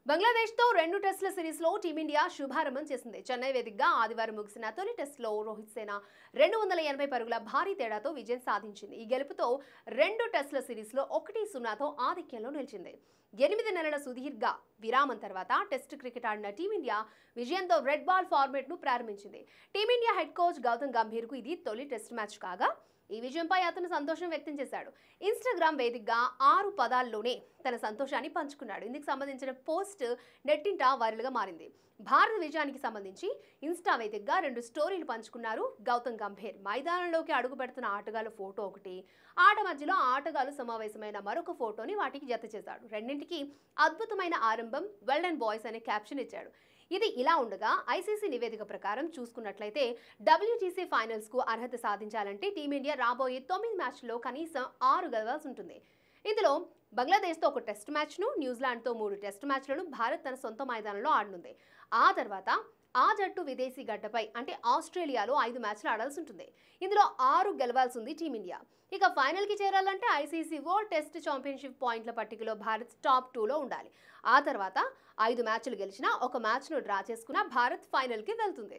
బంగ్లాదేశ్తో 2 టెస్టుల సిరీస్లో టీమిండియా శుభారంభం చేసింది. చెన్నై వేదికగా ఆదివారం ముగిసిన తొలి టెస్టులో రోహిత్ సేన 280 పరుగుల భారీ తేడాతో విజయం సాధించింది. ఈ గెలుపుతో 2 టెస్టుల సిరీస్లో 1-0తో ఆధిక్యంలో నిలిచింది. 8 నెలల సుదీర్ఘ విరామం తర్వాత టెస్ట్ క్రికెట్ ఆడిన టీమిండియా విజయంతో రెడ్ బాల్ ఫార్మేట్ను ప్రారంభించింది. టీమిండియా హెడ్ కోచ్ గౌతమ్ గంభీర్కు ఇది తొలి టెస్ట్ మ్యాచ్ కాగా ఈ విజయంపై అతను సంతోషం వ్యక్తం చేశాడు. ఇన్స్టాగ్రామ్ వేదికగా 6 పదాల్లోనే తన సంతోషాన్ని పంచుకున్నాడు. ఇందుకు సంబంధించిన పోస్ట్ నెట్టింట వైరల్గా మారింది. భారత విజయానికి సంబంధించి ఇన్స్టా వేదికగా 2 స్టోరీలు పంచుకున్నారు గౌతమ్ గంభీర్. మైదానంలోకి అడుగు పెడుతున్న ఆటగాళ్ల ఫోటో ఒకటి, ఆట మధ్యలో ఆటగాళ్లు సమావేశమైన మరొక ఫోటోని వాటికి జత చేశాడు. రెండింటికి అద్భుతమైన ఆరంభం, వెల్ డన్ బాయ్స్ అనే క్యాప్షన్ ఇచ్చాడు. ఇది ఇలా ఉండగా ఐసీసీ నివేదిక ప్రకారం చూసుకున్నట్లయితే WTC ఫైనల్స్ కు అర్హత సాధించాలంటే టీమిండియా రాబోయే 9 మ్యాచ్ల్లో కనీసం 6 గెలవాల్సి ఉంటుంది. ఇందులో బంగ్లాదేశ్తో ఒక టెస్ట్ మ్యాచ్ను, న్యూజిలాండ్తో 3 టెస్ట్ మ్యాచ్లను భారత్ తన సొంత మైదానంలో ఆడనుంది. ఆ తర్వాత ఆ జట్టు విదేశీ గడ్డపై అంటే ఆస్ట్రేలియాలో 5 మ్యాచ్లు ఆడాల్సి ఉంటుంది. ఇందులో 6 గెలవాల్సి ఉంది టీమిండియా. ఇక ఫైనల్కి చేరాలంటే ఐసీసీ వరల్డ్ టెస్ట్ ఛాంపియన్షిప్ పాయింట్ల పట్టికలో భారత్ టాప్ 2లో ఉండాలి. ఆ తర్వాత 5 మ్యాచ్లు గెలిచినా, ఒక మ్యాచ్ను డ్రా చేసుకున్నా భారత్ ఫైనల్కి వెళ్తుంది.